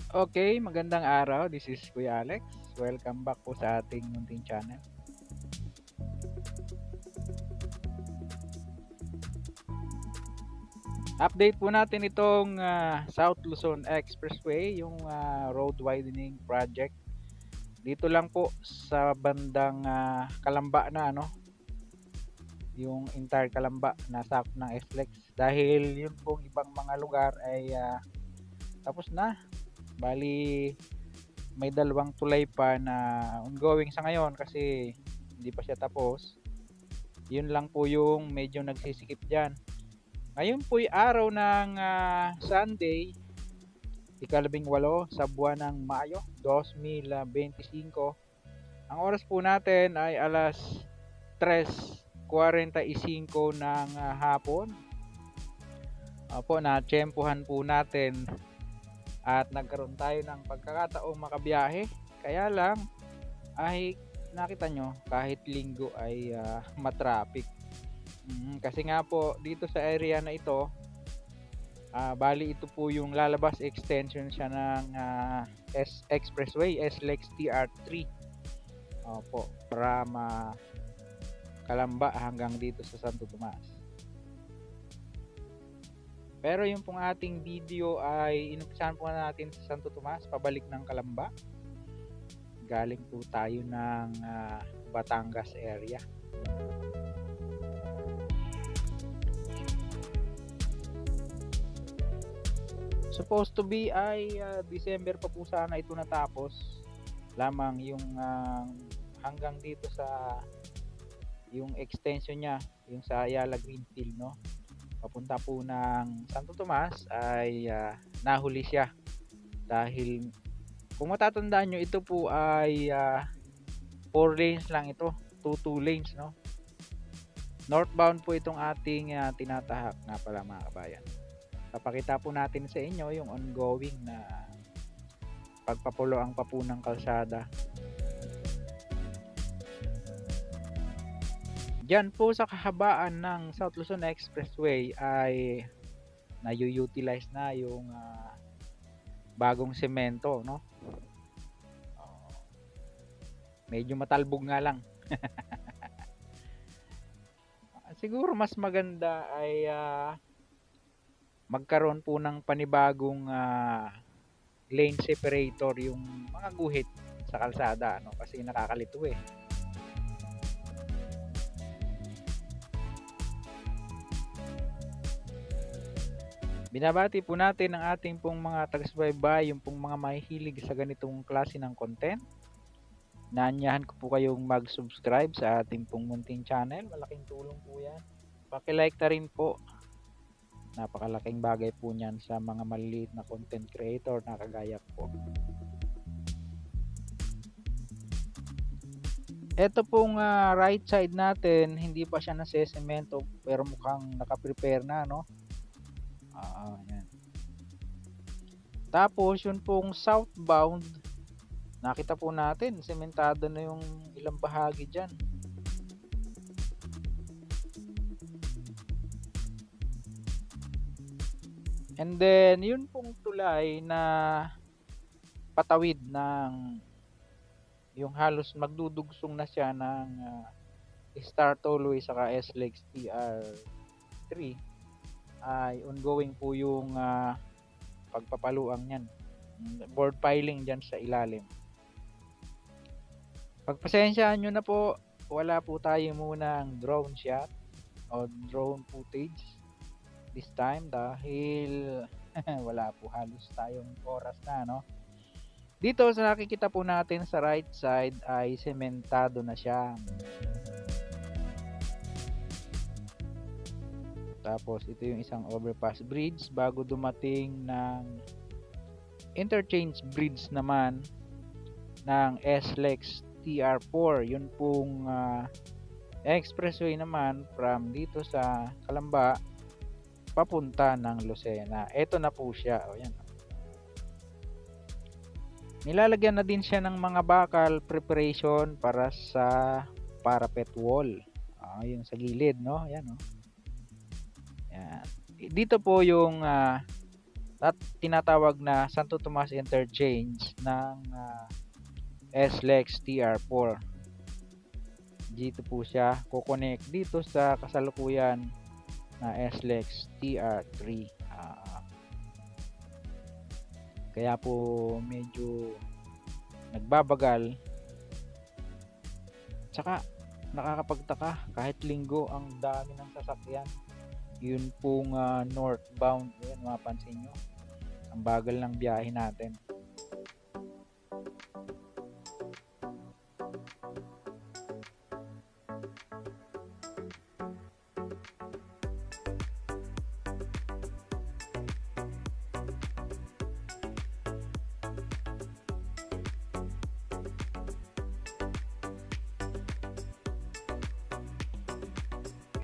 Okay, magandang araw. This is Kuya Alex. Welcome back po sa ating munting channel. Update po natin itong South Luzon Expressway, yung road widening project. Dito lang po sa bandang Kalamba na yung entire Kalamba nasakop ng SLEX. Dahil yun pong ibang mga lugar ay tapos na. Bali may dalawang tulay pa na ongoing sa ngayon kasi hindi pa siya tapos. Yun lang po yung medyo nagsisikip dyan. Ngayon po'y araw ng Sunday, ika-18 sa buwan ng Mayo 2025. Ang oras po natin ay alas 3:45 ng hapon. Opo, natsyempohan po natin at nagkaroon tayo ng pagkakataong makabiyahe. Kaya lang ay nakita nyo kahit linggo ay matraffic. Kasi nga po dito sa area na ito, bali ito po yung lalabas extension siya ng expressway SLEX TR3. Opo, from Kalamba hanggang dito sa Santo Tomas. Pero yung pong ating video ay inumpisahan po natin sa Santo Tomas pabalik ng Kalamba. Galing po tayo ng Batangas area. Supposed to be ay December pa po sana ito natapos. Lamang yung hanggang dito sa yung extension niya, yung sa Ayala Greenfield, no? Papunta po ng Santo Tomas ay nahuli siya. Dahil kung matatandaan nyo, ito po ay 4 lanes lang ito, 2 lanes, no? Northbound po itong ating tinatahak nga pala mga kabayan. Papakita po natin sa inyo yung ongoing na pagpapuloang pa po ng kalsada. Diyan po sa kahabaan ng South Luzon Expressway ay nayu-utilize na yung bagong semento, no? Medyo matalbog nga lang. Siguro mas maganda ay magkaroon po ng panibagong lane separator yung mga guhit sa kalsada, no? Kasi nakakalito eh. Binabati po natin ang ating pong mga taga-subaybay, yung pong mga mahihilig sa ganitong klase ng content. Naanyahan ko po kayong mag-subscribe sa ating pong munting channel. Malaking tulong po yan. Paki-like na rin po. Napakalaking bagay po niyan sa mga maliliit na content creator na kagaya po. Ito pong right side natin, hindi pa siya nase-semento pero mukhang naka-prepare na, no? Yan. Tapos yun pong southbound, nakita po natin sementado na yung ilang bahagi dyan. And then yun pong tulay na patawid ng yung halos magdudugsong na siya ng Star Tollway saka SLEX TR3 ay ongoing po yung pagpapaluang yan, board piling dyan sa ilalim. Pagpasensyaan nyo na po, wala po tayo munang drone shot o drone footage this time dahil wala po halos tayong oras na, no? Dito sa nakikita po natin sa right side ay sementado na siya. Tapos ito yung isang overpass bridge bago dumating ng interchange bridge naman ng SLEX TR4. Yun pong expressway naman from dito sa Kalamba papunta ng Lucena. Ito na po siya. O yan. Nilalagyan na din siya ng mga bakal preparation para sa parapet wall. Yung sa gilid, no? Ayan, no? Yan. Dito po yung at tinatawag na Santo Tomas Interchange ng SLEX TR4. Dito po siya kukonek dito sa kasalukuyan na SLEX TR3. Kaya po medyo nagbabagal. Tsaka nakakapagtaka, kahit linggo ang dami ng sasakyan. Yun pong northbound. Ayan, mapansin nyo, ang bagal ng biyahe natin.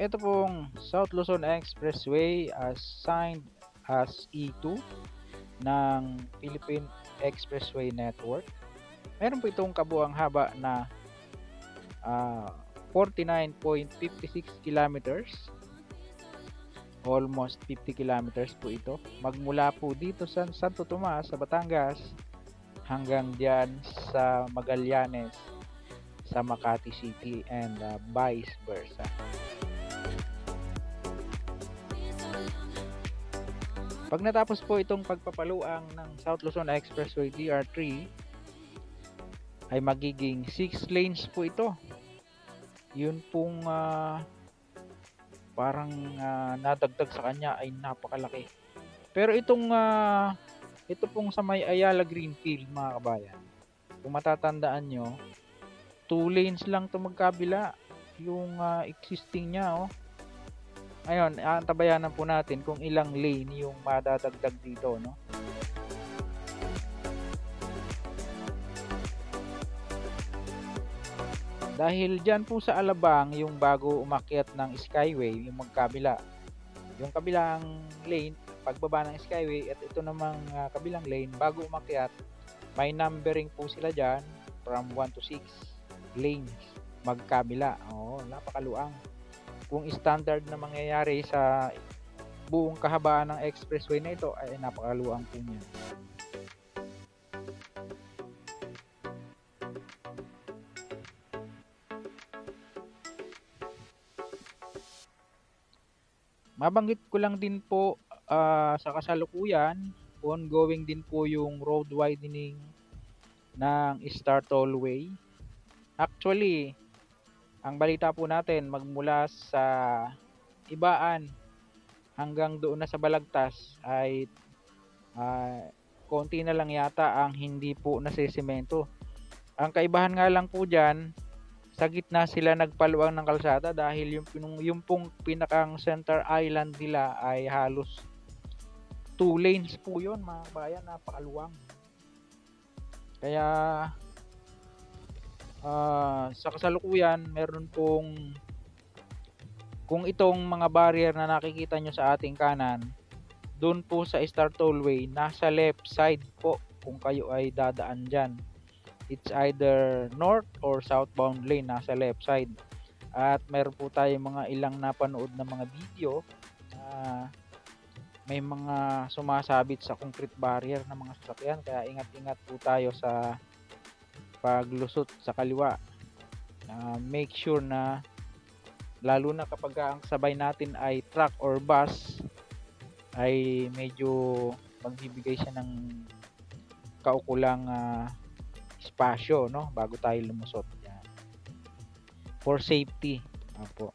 Ito pong South Luzon Expressway assigned as E2 ng Philippine Expressway Network. Meron po itong kabuang haba na 49.56 kilometers. Almost 50 kilometers po ito. Magmula po dito sa Santo Tomas sa Batangas hanggang diyan sa Magallanes sa Makati City and vice versa. Pag natapos po itong pagpapaluang ng South Luzon Expressway TR3 ay magiging 6 lanes po ito. Yun pong parang nadagdag sa kanya ay napakalaki. Pero ito pong sa may Ayala Greenfield, mga kabayan, kung matatandaan nyo, 2 lanes lang ito magkabila yung existing nya, oh. Ayun, antabayanan po natin kung ilang lane yung madadagdag dito, no? Dahil dyan po sa Alabang, yung bago umakyat ng Skyway, yung magkabila. Yung kabilang lane, pagbaba ng Skyway, at ito namang kabilang lane, bago umakyat, may numbering po sila dyan from 1 to 6 lanes magkabila. Oo, napakaluang. Kung standard na mangyayari sa buong kahabaan ng expressway na ito ay napakaluang po niya. Mabanggit ko lang din po sa kasalukuyan, ongoing din po yung road widening ng Star Tollway. Actually, ang balita po natin, magmula sa Ibaan hanggang doon na sa Balagtas ay konti na lang yata ang hindi po nasisemento. Ang kaibahan nga lang po dyan, sa gitna sila nagpaluang ng kalsada dahil yung pong pinakang center island nila ay halos 2 lanes po yun, mga bayan, napakaluwang. Kaya sa kasalukuyan, meron pong, kung itong mga barrier na nakikita nyo sa ating kanan, doon po sa Star Tollway, nasa left side po kung kayo ay dadaan dyan. It's either north or southbound lane, nasa left side. At meron po tayo mga ilang napanood na mga video may mga sumasabit sa concrete barrier ng mga sasakyan, kaya ingat-ingat po tayo sa paglusot sa kaliwa. Make sure na, lalo na kapag ang sabay natin ay truck or bus, ay medyo magbibigay siya ng kaukulang espasyo, no, bago tayo lumusot. Yan. For safety. Apo.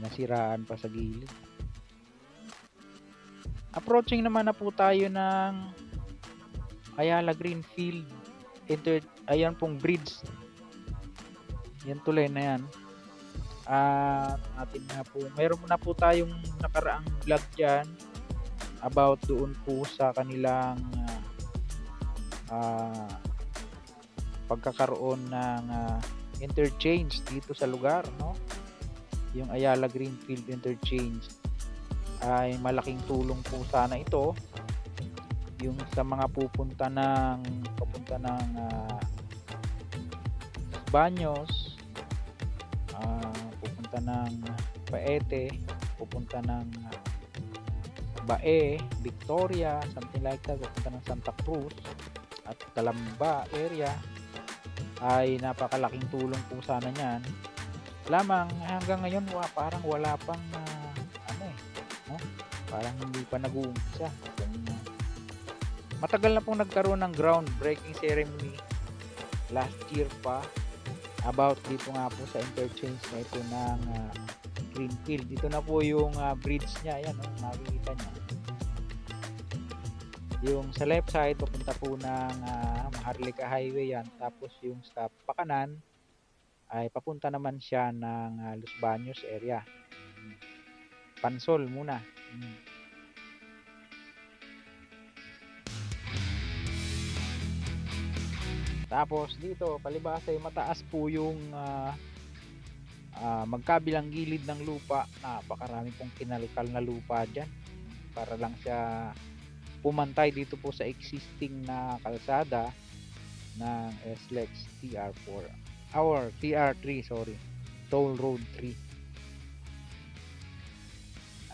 Nasiraan pa sa gilid. Approaching naman na po tayo ng Ayala Greenfield. Ayan pong bridge. Yan tulay na yan. Atin na po. Meron na po tayong nakaraang vlog dyan about doon po sa kanilang pagkakaroon ng interchange dito sa lugar, no? Yung Ayala Greenfield Interchange ay malaking tulong po sana ito yung sa mga papunta ng Baños, pupunta ng Paete, pupunta ng Bae, Victoria, something like that, pupunta ng Santa Cruz at Calamba area, ay napakalaking tulong po sana niyan. Lamang hanggang ngayon parang wala pang no? Parang hindi pa nag-uumpisa. Matagal na pong nagkaroon ng groundbreaking ceremony last year pa about dito nga po sa interchange na ito ng Greenfield. Dito na po yung bridge niya, ayan, makikita niyo. Yung sa left side papunta po ng Maharlika Highway yan, tapos yung sa pakanan ay papunta naman siya ng Los Baños area. Pansol muna. Tapos dito palibasa ay mataas po yung magkabilang gilid ng lupa. Napakarami pong kinalkal na lupa dyan para lang siya pumantay dito po sa existing na kalsada ng SLEX TR4 or TR3, sorry, Toll Road 3.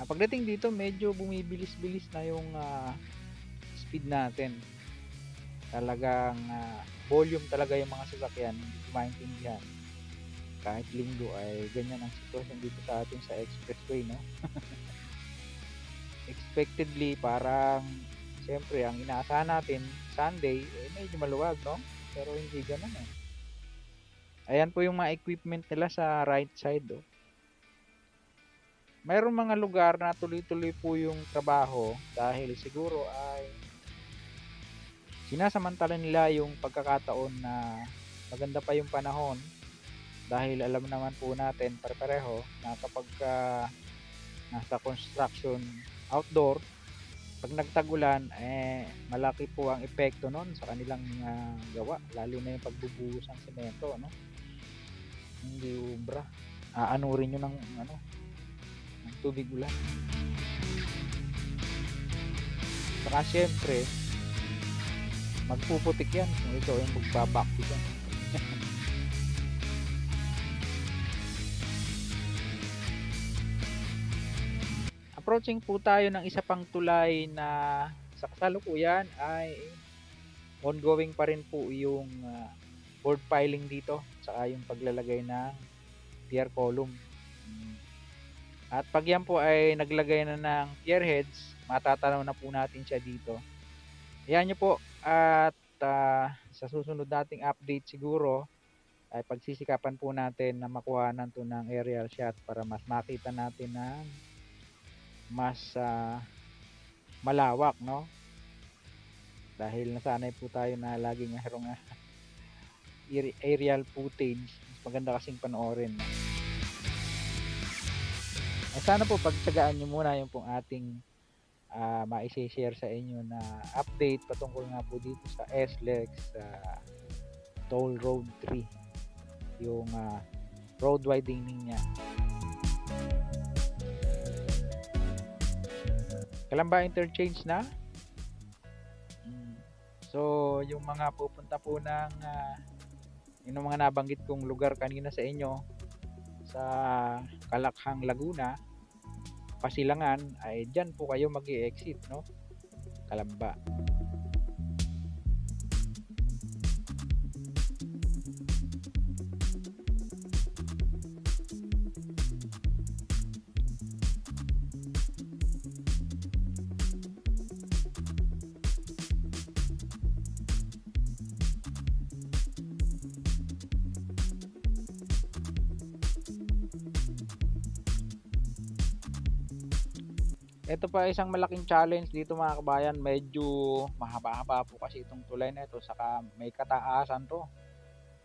Pagdating dito medyo bumibilis-bilis na yung speed natin. Talagang volume talaga yung mga sasakyan, hindi ko maintindihan. Kahit linggo ay ganyan ang sitwasyon dito sa atin sa expressway, no? Expectedly parang siyempre ang inaasahan natin Sunday medyo maluwag, no? Pero hindi ganoon eh. Ayan po yung mga equipment nila sa right side, oh. Mayroong mga lugar na tuloy-tuloy po yung trabaho dahil siguro ay sinasamantala nila yung pagkakataon na maganda pa yung panahon, dahil alam naman po natin pareho na kapag nasa construction outdoor, pag nagtag-ulan malaki po ang epekto nun sa kanilang gawa, lalo na yung pagbubuhos ng semento, no? Hindi ubra, aanurin nyo ng ng tubig ulan. Saka syempre magpuputik yan kung ikaw yung magbabakti dyan. Approaching po tayo ng isa pang tulay na sa kasalukuyan ay ongoing pa rin po yung board piling dito, saka yung paglalagay ng pier column. At pag yan po ay naglagay na ng pier heads, matatanaw na po natin siya dito. Ayan nyo po, at sa susunod nating update siguro ay pagsisikapan po natin na makuha natin ng aerial shot para mas makita natin ng mas malawak, no? Dahil nasanay po tayo na laging mayroong aerial footage, mas maganda kasing panoorin. Sana po pagtsagaan nyo muna yung pong ating ma-share sa inyo na update patungkol nga po dito sa SLEX Toll Road 3, yung road widening niya. Calamba interchange na. So yung mga pupunta po ng yung mga nabanggit kong lugar kanina sa inyo sa Kalakhang, Laguna, Pasilangan, ay dyan po kayo mag-i-exit, no? Calamba. Ito pa isang malaking challenge dito mga kabayan, medyo mahaba-haba po kasi itong tulay na ito, saka may kataasan to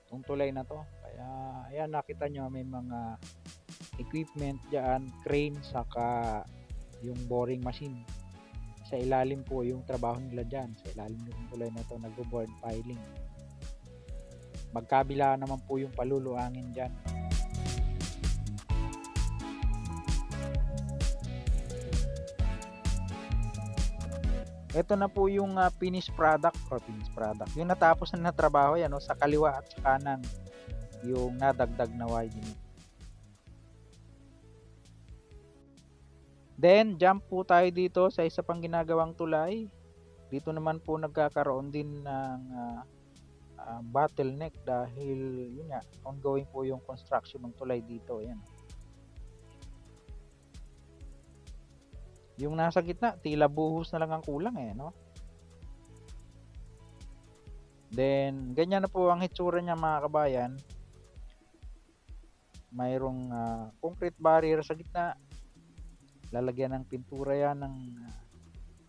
itong tulay na to, kaya ayan, nakita nyo may mga equipment dyan, crane, saka yung boring machine sa ilalim po yung trabaho nila dyan, sa ilalim ng tulay na to, nagbo-board piling. Magkabila naman po yung paluluangin dyan. Ito na po yung finished product or finished product. Yung natapos na trabaho yan, no, sa kaliwa at sa kanan yung nadagdag na widening. Then jump po tayo dito sa isa pang ginagawang tulay. Dito naman po nagkakaroon din ng bottleneck dahil yun nga, ongoing po yung construction ng tulay dito. Yan. Yung nasa gitna, tila buhos na lang ang kulang no? Then, ganyan na po ang hitsura niya mga kabayan. Mayroong concrete barrier sa gitna. Lalagyan ng pintura yan ng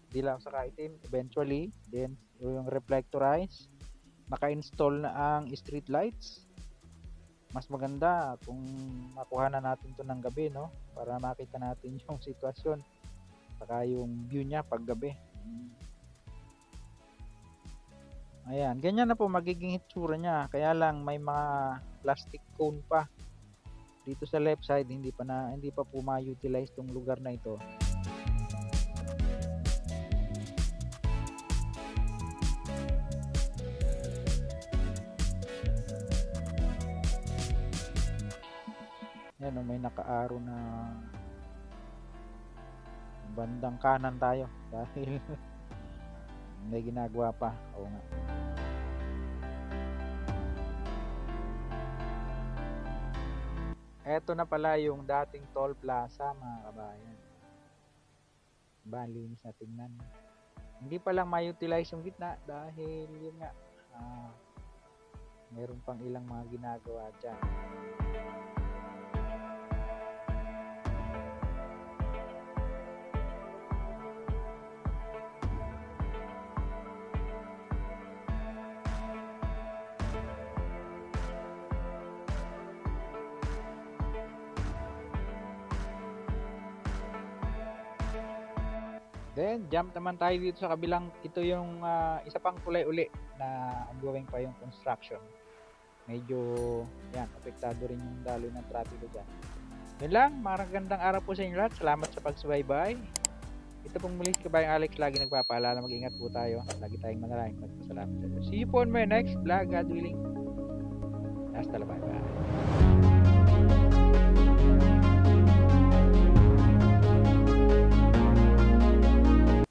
dilaw sa itim eventually. Then, yung reflectorize. Naka-install na ang street lights. Mas maganda kung makuha na natin to ng gabi, no? Para makita natin yung sitwasyon. Saka yung view niya pag gabi. Ayan, ganyan na po magiging hitsura niya. Kaya lang may mga plastic cone pa dito sa left side, hindi pa po ma-utilize tong lugar na ito. Yan, may naka-arrow na bandang kanan tayo dahil may ginagawa pa. Oo nga. Eto na pala yung dating toll plaza mga kabayan. Linis na tingnan. Hindi pa lang ma-utilize yung gitna dahil yun nga, mayroon pang ilang mga ginagawa dyan. Then, jump naman tayo dito sa kabilang, ito yung isa pang kulay uli na ongoing pa yung construction. Medyo, yan, apektado rin yung daloy ng trapiko dyan. Yun lang, magandang araw po sa inyo lahat. Salamat sa pagsubaybay. Ito pong muli si Kabayang Alex, lagi nagpapaalala, mag-ingat po tayo. Lagi tayong manalangin, magpasalamat sa Diyos. See you po on my next vlog, God willing. Hasta la bye-bye.